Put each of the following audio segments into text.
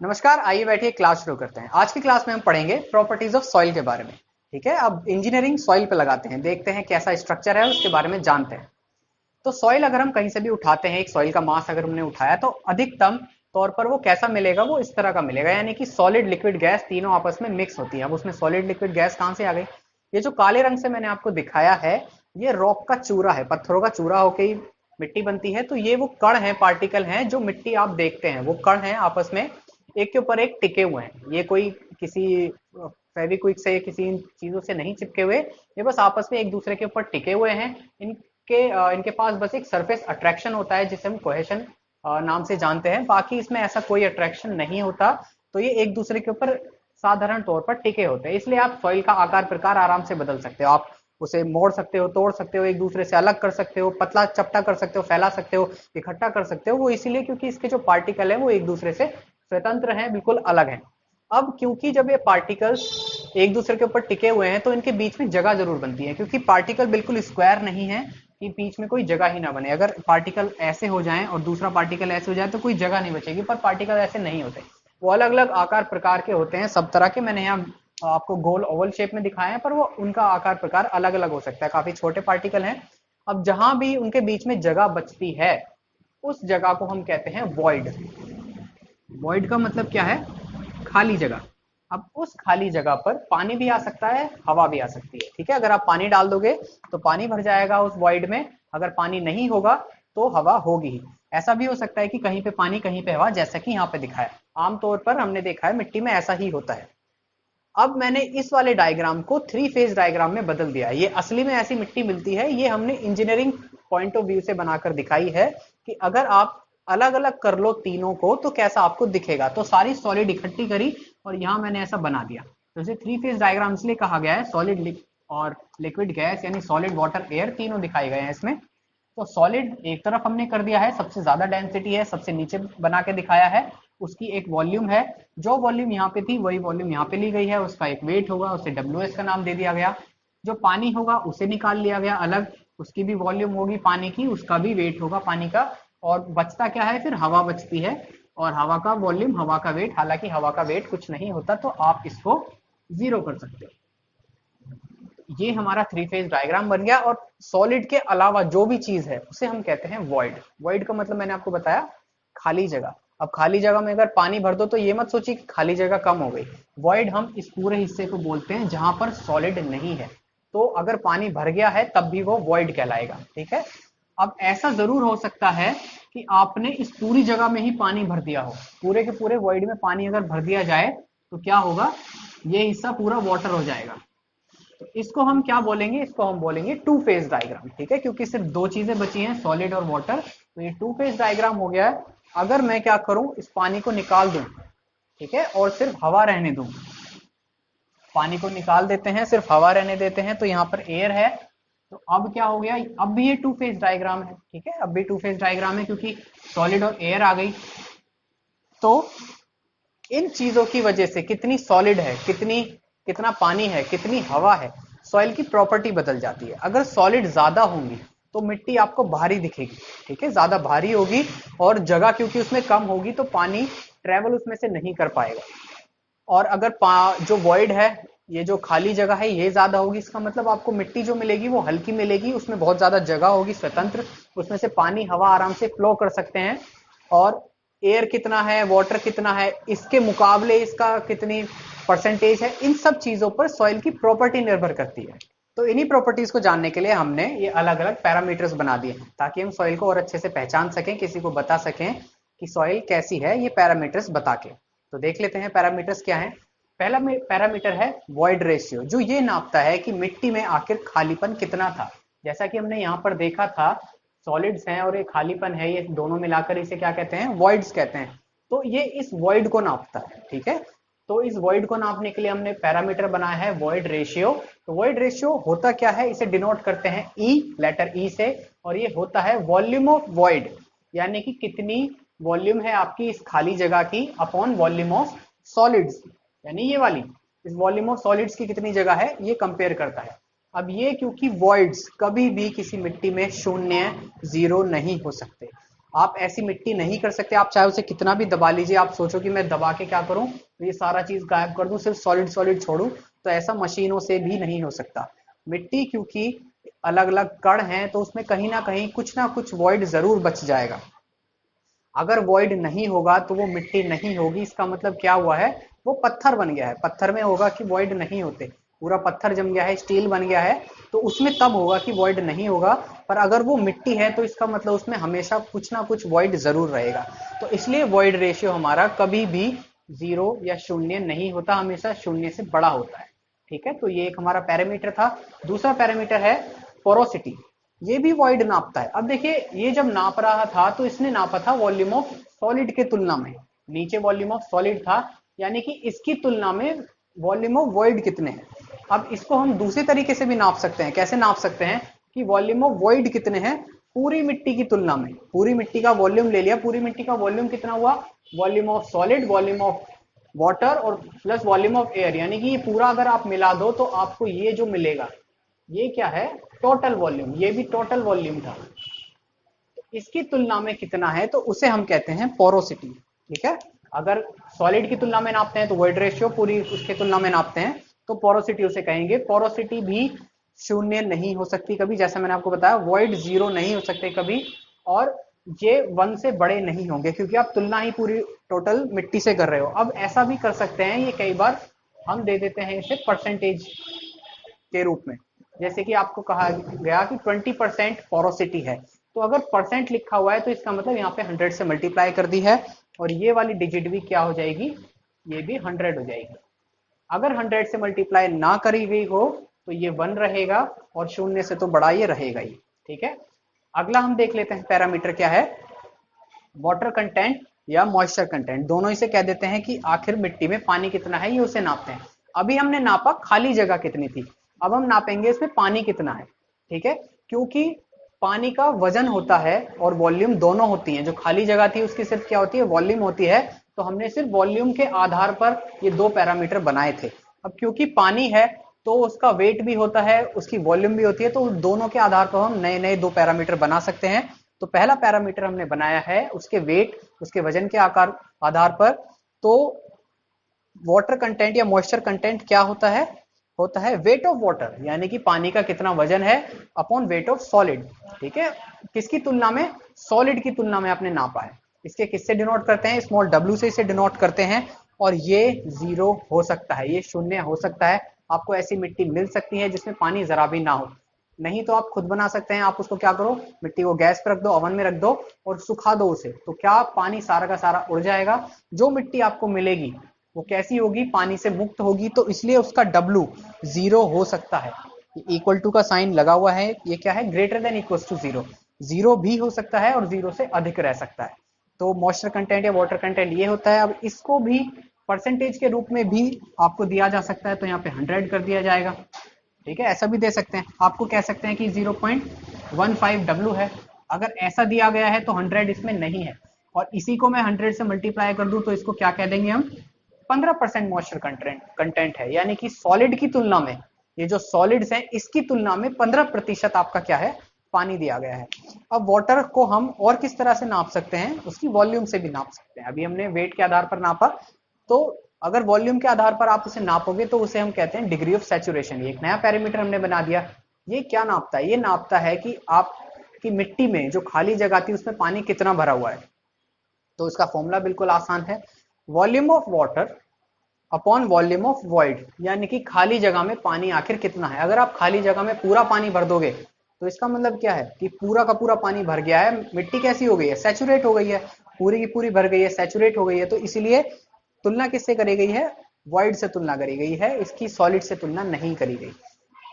नमस्कार, आइए बैठिए क्लास शुरू करते हैं। आज की क्लास में हम पढ़ेंगे प्रॉपर्टीज ऑफ सॉइल के बारे में। ठीक है, अब इंजीनियरिंग सॉइल पे लगाते हैं, देखते हैं कैसा स्ट्रक्चर है उसके बारे में जानते हैं। तो सॉइल अगर हम कहीं से भी उठाते हैं, एक सॉइल का मास अगर हमने उठाया तो अधिकतम तौर पर वो कैसा मिलेगा, वो इस तरह का मिलेगा, यानी कि सॉलिड लिक्विड गैस तीनों आपस में मिक्स होती है। अब उसमें सॉलिड लिक्विड गैस कहां से आ गई? ये जो काले रंग से मैंने आपको दिखाया है, ये रॉक का चूरा है, पत्थरों का चूरा होके ही मिट्टी बनती है। तो ये वो कण है, पार्टिकल हैं, जो मिट्टी आप देखते हैं वो कण है, आपस में एक के ऊपर एक टिके हुए हैं। ये कोई किसी फेविक्विक से किसी चीजों से नहीं चिपके हुए, ये बस आपस में एक दूसरे के ऊपर टिके हुए हैं। इनके पास बस एक सरफेस अट्रैक्शन होता है जिसे हम कोहेशन नाम से जानते हैं। बाकी इसमें ऐसा कोई अट्रैक्शन नहीं होता। तो ये एक दूसरे के ऊपर साधारण तौर पर टिके होते हैं, इसलिए आप सॉइल का आकार प्रकार आराम से बदल सकते हो। आप उसे मोड़ सकते हो, तोड़ सकते हो, एक दूसरे से अलग कर सकते हो, पतला चपटा कर सकते हो, फैला सकते हो, इकट्ठा कर सकते हो। वो इसीलिए क्योंकि इसके जो पार्टिकल है वो एक दूसरे से स्वतंत्र हैं, बिल्कुल अलग हैं। अब क्योंकि जब ये पार्टिकल्स एक दूसरे के ऊपर टिके हुए हैं तो इनके बीच में जगह जरूर बनती है, क्योंकि पार्टिकल बिल्कुल स्क्वायर नहीं है कि बीच में कोई जगह ही ना बने। अगर पार्टिकल ऐसे हो जाएं और दूसरा पार्टिकल ऐसे हो जाए तो कोई जगह नहीं बचेगी, पर पार्टिकल ऐसे नहीं होते। वो अलग अलग आकार प्रकार के होते हैं, सब तरह के। मैंने यहाँ आपको गोल ओवल शेप में दिखाए हैं, पर वो उनका आकार प्रकार अलग अलग हो सकता है, काफी छोटे पार्टिकल हैं। अब जहां भी उनके बीच में जगह बचती है उस जगह को हम कहते हैं वॉइड। वॉइड का मतलब क्या है? खाली जगह। अब उस खाली जगह पर पानी भी आ सकता है, हवा भी आ सकती है। ठीक है, अगर आप पानी डाल दोगे तो पानी भर जाएगा उस वॉइड में, अगर पानी नहीं होगा तो हवा होगी ही। ऐसा भी हो सकता है कि कहीं पे पानी कहीं पे हवा, जैसा कि यहाँ पे दिखा है। आमतौर पर हमने देखा है मिट्टी में ऐसा ही होता है। अब मैंने इस वाले डायग्राम को थ्री फेज डायग्राम में बदल दिया। ये असली में ऐसी मिट्टी मिलती है, ये हमने इंजीनियरिंग पॉइंट ऑफ व्यू से बनाकर दिखाई है कि अगर आप अलग अलग कर लो तीनों को तो कैसा आपको दिखेगा। तो सारी सॉलिड इकट्ठी करी और यहां मैंने ऐसा बना दिया। तो इसे थ्री फेज डायग्राम इसलिए कहा गया है, सॉलिड और लिक्विड गैस यानी सॉलिड वाटर एयर तीनों दिखाए गए हैं इसमें। तो सॉलिड एक तरफ हमने कर दिया है, सबसे ज्यादा डेंसिटी है, सबसे नीचे बना के दिखाया है। उसकी एक वॉल्यूम है, जो वॉल्यूम यहाँ पे थी वही वॉल्यूम यहाँ पे ली गई है। उसका एक वेट होगा, उसे WS का नाम दे दिया गया। जो पानी होगा उसे निकाल लिया गया अलग, उसकी भी वॉल्यूम होगी पानी की, उसका भी वेट होगा पानी का। और बचता क्या है? फिर हवा बचती है, और हवा का वॉल्यूम, हवा का वेट। हालांकि हवा का वेट कुछ नहीं होता, तो आप इसको जीरो कर सकते हो। ये हमारा थ्री फेज डायग्राम बन गया। और सॉलिड के अलावा जो भी चीज है उसे हम कहते हैं वॉइड। वॉइड का मतलब मैंने आपको बताया, खाली जगह। अब खाली जगह में अगर पानी भर दो तो ये मत सोचिए कि खाली जगह कम हो गई। वॉइड हम इस पूरे हिस्से को बोलते हैं जहां पर सॉलिड नहीं है। तो अगर पानी भर गया है तब भी वो वॉइड कहलाएगा। ठीक है, अब ऐसा जरूर हो सकता है कि आपने इस पूरी जगह में ही पानी भर दिया हो, पूरे के पूरे वॉइड में पानी अगर भर दिया जाए तो क्या होगा? ये हिस्सा पूरा वाटर हो जाएगा। तो इसको हम क्या बोलेंगे? इसको हम बोलेंगे टू फेज डायग्राम। ठीक है, क्योंकि सिर्फ दो चीजें बची हैं, सॉलिड और वाटर। तो ये टू फेज डायग्राम हो गया है। अगर मैं क्या करूं, इस पानी को निकाल दूं, ठीक है, और सिर्फ हवा रहने दूं, पानी को निकाल देते हैं, सिर्फ हवा रहने देते हैं, तो यहाँ पर एयर है। तो अब क्या हो गया? अब भी ये टू फेज डायग्राम है। ठीक है, अब भी टू फेज डायग्राम है क्योंकि सॉलिड और एयर आ गई। तो इन चीजों की वजह से कितनी सॉलिड है, कितना पानी है, कितनी हवा है, सॉइल की प्रॉपर्टी बदल जाती है। अगर सॉलिड ज्यादा होंगी तो मिट्टी आपको भारी दिखेगी। ठीक है, ज्यादा भारी होगी, और जगह क्योंकि उसमें कम होगी तो पानी ट्रेवल उसमें से नहीं कर पाएगा। और अगर जो वॉइड है, ये जो खाली जगह है, ये ज्यादा होगी, इसका मतलब आपको मिट्टी जो मिलेगी वो हल्की मिलेगी, उसमें बहुत ज्यादा जगह होगी स्वतंत्र, उसमें से पानी हवा आराम से फ्लो कर सकते हैं। और एयर कितना है, वाटर कितना है, इसके मुकाबले इसका कितनी परसेंटेज है, इन सब चीजों पर सॉइल की प्रॉपर्टी निर्भर करती है। तो इन्हीं प्रॉपर्टीज को जानने के लिए हमने ये अलग अलग पैरामीटर्स बना दिए ताकि हम सॉइल को और अच्छे से पहचान सकें, किसी को बता सकें कि सॉइल कैसी है, ये पैरामीटर्स बता के। तो देख लेते हैं पैरामीटर्स क्या है। पहला पैरामीटर है वॉइड रेशियो, जो ये नापता है कि मिट्टी में आखिर खालीपन कितना था। जैसा कि हमने यहाँ पर देखा था, सॉलिड्स हैं और ये खालीपन है, ये दोनों मिलाकर इसे क्या कहते हैं? वॉइड्स कहते हैं। तो ये इस वॉइड को नापता है। ठीक है, तो इस वॉइड को नापने के लिए हमने पैरामीटर बनाया है वॉइड रेशियो। तो वॉइड रेशियो होता क्या है? इसे डिनोट करते हैं ई, लेटर ई से, और ये होता है वॉल्यूम ऑफ वॉइड, यानी कि कितनी वॉल्यूम है आपकी इस खाली जगह की अपॉन वॉल्यूम ऑफ सॉलिड्स, यानी ये वाली, इस वॉल्यूम ऑफ सॉलिड्स की कितनी जगह है ये कंपेयर करता है। अब ये क्योंकि वॉइड्स कभी भी किसी मिट्टी में शून्य, जीरो नहीं हो सकते। आप ऐसी मिट्टी नहीं कर सकते, आप चाहे उसे कितना भी दबा लीजिए, आप सोचो कि मैं दबा के क्या करूं तो ये सारा चीज गायब कर दूं, सिर्फ सॉलिड सॉलिड छोड़ूं, तो ऐसा मशीनों से भी नहीं हो सकता। मिट्टी क्योंकि अलग अलग कण हैं तो उसमें कहीं ना कुछ वॉइड जरूर बच जाएगा। अगर वॉइड नहीं होगा तो वो मिट्टी नहीं होगी, इसका मतलब क्या हुआ है, वो पत्थर बन गया है। पत्थर में होगा कि वॉइड नहीं होते, पूरा पत्थर जम गया है, स्टील बन गया है, तो उसमें तब होगा कि वॉइड नहीं होगा। पर अगर वो मिट्टी है तो इसका मतलब उसमें हमेशा कुछ ना कुछ वॉइड जरूर रहेगा। तो इसलिए वॉइड रेशियो हमारा कभी भी 0 या 0 नहीं होता, हमेशा 0 से बड़ा होता है। ठीक है, तो ये एक हमारा पैरामीटर था। दूसरा पैरामीटर है पोरोसिटी, ये भी वॉइड नापता है। अब देखिए, ये जब नाप रहा था तो इसने नापा था वॉल्यूम ऑफ सॉलिड के तुलना में, नीचे वॉल्यूम ऑफ सॉलिड था, यानी कि इसकी तुलना में वॉल्यूम ऑफ वॉइड कितने हैं। अब इसको हम दूसरे तरीके से भी नाप सकते हैं। कैसे नाप सकते हैं कि वॉल्यूम ऑफ वॉइड कितने हैं पूरी मिट्टी की तुलना में। पूरी मिट्टी का वॉल्यूम ले लिया, पूरी मिट्टी का वॉल्यूम कितना हुआ, volume of solid, volume of water और प्लस वॉल्यूम ऑफ एयर, यानी कि ये पूरा अगर आप मिला दो तो आपको ये जो मिलेगा ये क्या है, टोटल वॉल्यूम। ये भी टोटल वॉल्यूम था, इसकी तुलना में कितना है तो उसे हम कहते हैं पोरोसिटी। ठीक है, अगर सॉलिड की तुलना में नापते हैं तो वॉइड रेशियो, पूरी उसके तुलना में नापते हैं तो पोरोसिटी उसे कहेंगे। पोरोसिटी भी 0 नहीं हो सकती कभी, जैसा मैंने आपको बताया वॉइड 0 नहीं हो सकते कभी, और ये 1 से बड़े नहीं होंगे क्योंकि आप तुलना ही पूरी टोटल मिट्टी से कर रहे हो। अब ऐसा भी कर सकते हैं, ये कई बार हम दे देते हैं इसे परसेंटेज के रूप में। जैसे कि आपको कहा गया कि 20% पोरोसिटी है, तो अगर परसेंट लिखा हुआ है तो इसका मतलब यहाँ पे 100 से मल्टीप्लाई कर दी है, और ये वाली डिजिट भी क्या हो जाएगी, ये भी 100 हो जाएगी। अगर 100 से मल्टीप्लाई ना करी गई हो तो ये 1 रहेगा, और 0 से तो बड़ा ये रहेगा ही। ठीक है, अगला हम देख लेते हैं पैरामीटर क्या है, वाटर कंटेंट या मॉइस्चर कंटेंट, दोनों इसे कह देते हैं कि आखिर मिट्टी में पानी कितना है, ये उसे नापते हैं। अभी हमने नापा खाली जगह कितनी थी, अब हम नापेंगे इसमें पानी कितना है। ठीक है, क्योंकि पानी का वजन होता है और वॉल्यूम दोनों होती हैं। जो खाली जगह थी उसकी सिर्फ क्या होती है, वॉल्यूम होती है, तो हमने सिर्फ वॉल्यूम के आधार पर ये दो पैरामीटर बनाए थे। अब क्योंकि पानी है तो उसका वेट भी होता है, उसकी वॉल्यूम भी होती है, तो दोनों के आधार पर हम नए नए दो पैरामीटर बना सकते हैं। तो पहला पैरामीटर हमने बनाया है उसके वेट, उसके वजन के आधार पर। तो वाटर कंटेंट या मॉइस्चर कंटेंट क्या होता है वेट ऑफ वाटर, यानी कि पानी का कितना वजन है अपॉन वेट ऑफ सॉलिड। ठीक है, किसकी तुलना में, सॉलिड की तुलना में आपने नापा है। इसके किससे डिनोट करते हैं, स्मॉल w से इसे डिनोट करते हैं। और ये 0 हो सकता है, ये 0 हो सकता है। आपको ऐसी मिट्टी मिल सकती है जिसमें पानी जरा भी ना हो, नहीं तो आप खुद बना सकते हैं। आप उसको क्या करो, मिट्टी को गैस पे रख दो, ओवन में रख दो और सुखा दो उसे, तो क्या पानी सारा का सारा उड़ जाएगा। जो मिट्टी आपको मिलेगी वो कैसी होगी, पानी से मुक्त होगी, तो इसलिए उसका W 0 हो सकता है। इक्वल टू का साइन लगा हुआ है, ये क्या है, ग्रेटर देन इक्वल टू 0, 0 भी हो सकता है और 0 से अधिक रह सकता है। तो मॉइस्चर कंटेंट या वाटर कंटेंट ये होता है। अब इसको भी परसेंटेज के रूप में भी आपको दिया जा सकता है, तो यहाँ पे 100 कर दिया जाएगा। ठीक है, ऐसा भी दे सकते हैं, आपको कह सकते हैं कि 0.15 W है। अगर ऐसा दिया गया है तो 100 इसमें नहीं है, और इसी को मैं 100 से मल्टीप्लाई कर दूं तो इसको क्या कह देंगे हम, 15% मॉइस्चर कंटेंट है, यानी कि सॉलिड की तुलना में, ये जो सॉलिड्स हैं इसकी तुलना में 15% आपका क्या है, पानी दिया गया है। अब वाटर को हम और किस तरह से नाप सकते हैं, उसकी वॉल्यूम से भी नाप सकते हैं। अभी हमने वेट के आधार पर नापा, तो अगर वॉल्यूम के आधार पर आप उसे नापोगे तो उसे हम कहते हैं डिग्री ऑफ सैचुरेशन। एक नया पैरामीटर हमने बना दिया। ये क्या नापता है, ये नापता है कि आपकी मिट्टी में जो खाली जगह थी उसमें पानी कितना भरा हुआ है। तो इसका फॉर्मूला बिल्कुल आसान है, volume of water upon volume of void, यानी कि खाली जगह में पानी आखिर कितना है। अगर आप खाली जगह में पूरा पानी भर दोगे तो इसका मतलब क्या है कि पूरा का पूरा पानी भर गया है, मिट्टी कैसी हो गई है, सैचुरेट हो गई है, पूरी की पूरी भर गई है, सैचुरेट हो गई है। तो इसीलिए तुलना किससे करी गई है, वॉइड से तुलना करी गई है, इसकी सॉलिड से तुलना नहीं करी गई।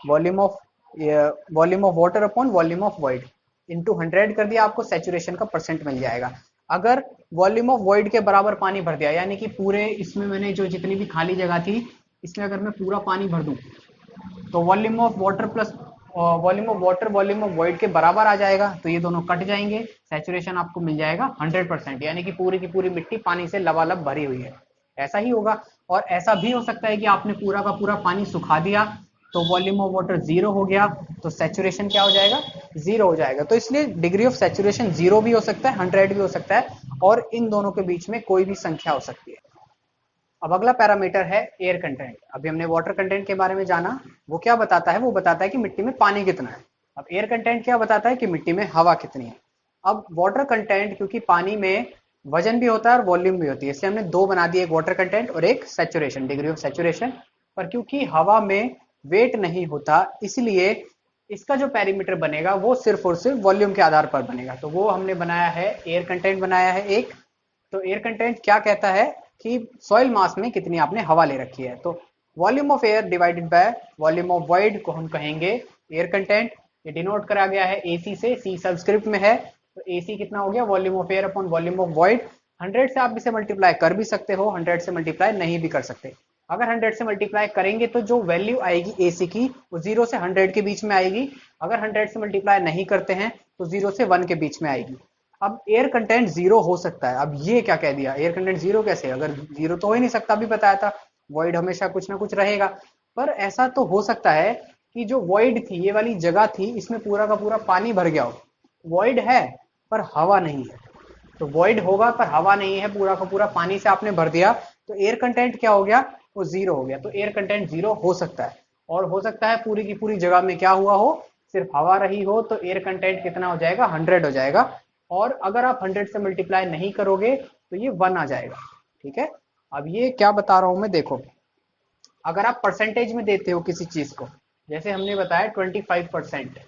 Volume of water upon volume of void into 100 कर दिया, आपको सैचुरेशन का परसेंट मिल जाएगा। अगर वॉल्यूम ऑफ वॉइड के बराबर पानी भर दिया, यानी कि पूरे इसमें मैंने जो जितनी भी खाली जगह थी इसमें अगर मैं पूरा पानी भर दूं तो volume of water plus volume of water volume of void के बराबर आ जाएगा, तो ये दोनों कट जाएंगे, सैचुरेशन आपको मिल जाएगा 100%, यानी कि पूरी की पूरी मिट्टी पानी से लबालब भरी हुई है। ऐसा ही होगा, और ऐसा भी हो सकता है कि आपने पूरा का पूरा पानी सुखा दिया तो वॉल्यूम ऑफ वाटर जीरो हो गया, तो सैचुरेशन क्या हो जाएगा, जीरो हो जाएगा। तो इसलिए डिग्री ऑफ सैचुरेशन जीरो भी हो सकता है, 100 भी हो सकता है, और इन दोनों के बीच में कोई भी संख्या हो सकती है। अब अगला पैरामीटर है एयर कंटेंट। अभी हमने वाटर कंटेंट के बारे में जाना, वो क्या बताता है, वो बताता है कि मिट्टी में पानी कितना है। अब एयर कंटेंट क्या बताता है कि मिट्टी में हवा कितनी है। अब वाटर कंटेंट, क्योंकि पानी में वजन भी होता है और वॉल्यूम भी होती है, इसलिए हमने दो बना दिए, एक वाटर कंटेंट और एक सैचुरेशन, डिग्री ऑफ सैचुरेशन। पर क्योंकि हवा में वेट नहीं होता, इसलिए इसका जो पैरामीटर बनेगा वो सिर्फ और सिर्फ वॉल्यूम के आधार पर बनेगा। तो वो हमने बनाया है, एयर कंटेंट बनाया है एक। तो एयर कंटेंट क्या कहता है कि सॉइल मास में कितनी आपने हवा ले रखी है। तो volume of air divided by volume of void को हम कहेंगे एयर कंटेंट। ये डिनोट करा गया है एसी से, सी सबस्क्रिप्ट में है। तो एसी कितना हो गया, volume of air upon volume of void. 100 से आप इसे मल्टीप्लाई कर भी सकते हो, 100 से मल्टीप्लाई नहीं भी कर सकते। अगर 100 से मल्टीप्लाई करेंगे तो जो वैल्यू आएगी एसी की, वो 0 से 100 के बीच में आएगी। अगर 100 से मल्टीप्लाई नहीं करते हैं तो 0 से 1 के बीच में आएगी। अब एयर कंटेंट जीरो हो सकता है। अब ये क्या कह दिया, एयर कंटेंट जीरो कैसे, अगर जीरो तो हो ही नहीं सकता, अभी बताया था वॉइड हमेशा कुछ ना कुछ रहेगा। पर ऐसा तो हो सकता है कि जो वॉइड थी, ये वाली जगह थी, इसमें पूरा का पूरा पानी भर गया हो। वॉइड है पर हवा नहीं है, तो वॉइड होगा पर हवा नहीं है, पूरा का पूरा पानी से आपने भर दिया, तो एयर कंटेंट क्या हो गया, वो जीरो हो गया। तो एयर कंटेंट जीरो हो सकता है। और हो सकता है पूरी की पूरी जगह में क्या हुआ हो, सिर्फ हवा रही हो, तो एयर कंटेंट कितना हो जाएगा, 100 हो जाएगा। और अगर आप 100 से मल्टीप्लाई नहीं करोगे तो ये 1 आ जाएगा। ठीक है, अब ये क्या बता रहा हूं मैं, देखो अगर आप परसेंटेज में देते हो किसी चीज को, जैसे हमने बताया 25%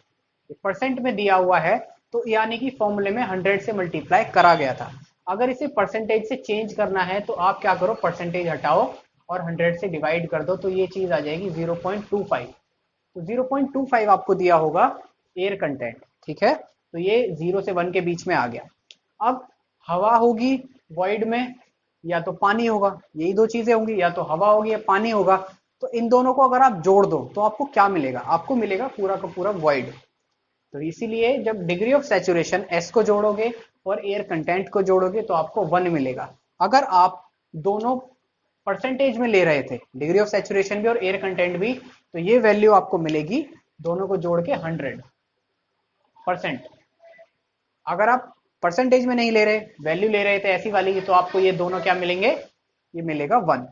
परसेंट में दिया हुआ है, तो यानी कि फॉर्मूले में 100 से मल्टीप्लाई करा गया था। अगर इसे परसेंटेज से चेंज करना है तो आप क्या करो, परसेंटेज हटाओ और 100 से डिवाइड कर दो, तो ये चीज आ जाएगी 0.25। तो 0.25 आपको दिया होगा एयर कंटेंट। ठीक है, तो ये 0 से 1 के बीच में आ गया। अब हवा होगी वॉइड में या तो पानी होगा, यही दो चीजें होंगी, या तो हवा होगी या पानी होगा। तो इन दोनों को अगर आप जोड़ दो तो आपको क्या मिलेगा, आपको मिलेगा पूरा का पूरा वॉइड। तो इसीलिए जब डिग्री ऑफ सैचुरेशन एस को जोड़ोगे और एयर कंटेंट को जोड़ोगे तो आपको 1 मिलेगा। अगर आप दोनों परसेंटेज में ले रहे थे, डिग्री ऑफ सैचुरेशन भी और एयर कंटेंट भी, तो ये वैल्यू आपको मिलेगी दोनों को जोड़ के 100%। अगर आप परसेंटेज में नहीं ले रहे, वैल्यू ले रहे थे ऐसी वाली, तो आपको ये दोनों क्या मिलेंगे, ये मिलेगा 1।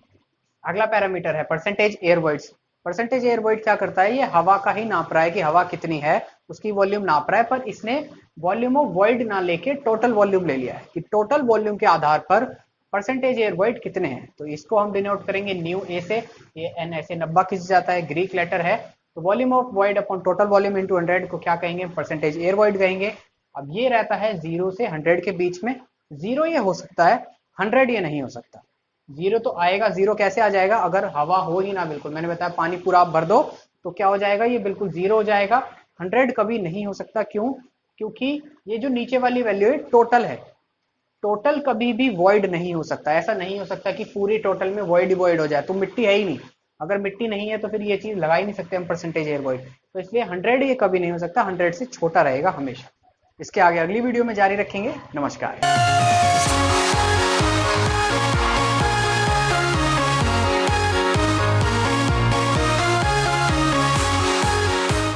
अगला पैरामीटर है percentage air voids. Percentage air void क्या करता है, ये हवा का ही नाप रहा है कि हवा कितनी है, उसकी वॉल्यूम नाप रहा है, पर इसने वॉल्यूम ऑफ वॉइड ना लेके टोटल वॉल्यूम ले लिया है कि टोटल वॉल्यूम के आधार पर परसेंटेज एयर वॉइड कितने हैं। तो इसको हम डिनोट करेंगे न्यू ए से, ये एन ऐसे 90 खिंच जाता है, ग्रीक लेटर है। तो volume of void upon total volume into 100 को क्या कहेंगे, परसेंटेज एयर वॉइड कहेंगे। अब ये रहता है 0 से 100 के बीच में। 0 ये हो सकता है, 100 ये नहीं हो सकता। 0 तो आएगा, 0 कैसे आ जाएगा, अगर हवा हो ही ना बिल्कुल, मैंने बताया पानी पूरा आप भर दो तो क्या हो जाएगा, ये बिल्कुल 0 हो जाएगा। 100 कभी नहीं हो सकता, क्यों, क्योंकि ये जो नीचे वाली वैल्यू है टोटल है, टोटल कभी भी वॉइड नहीं हो सकता। ऐसा नहीं हो सकता कि पूरी टोटल में वॉइड वॉइड हो जाए, तो मिट्टी है ही नहीं। अगर मिट्टी नहीं है तो फिर ये चीज लगा ही नहीं सकते हम परसेंटेज एयर वॉइड। तो इसलिए 100 ये कभी नहीं हो सकता, 100 से छोटा रहेगा हमेशा। इसके आगे अगली वीडियो में जारी रखेंगे। नमस्कार।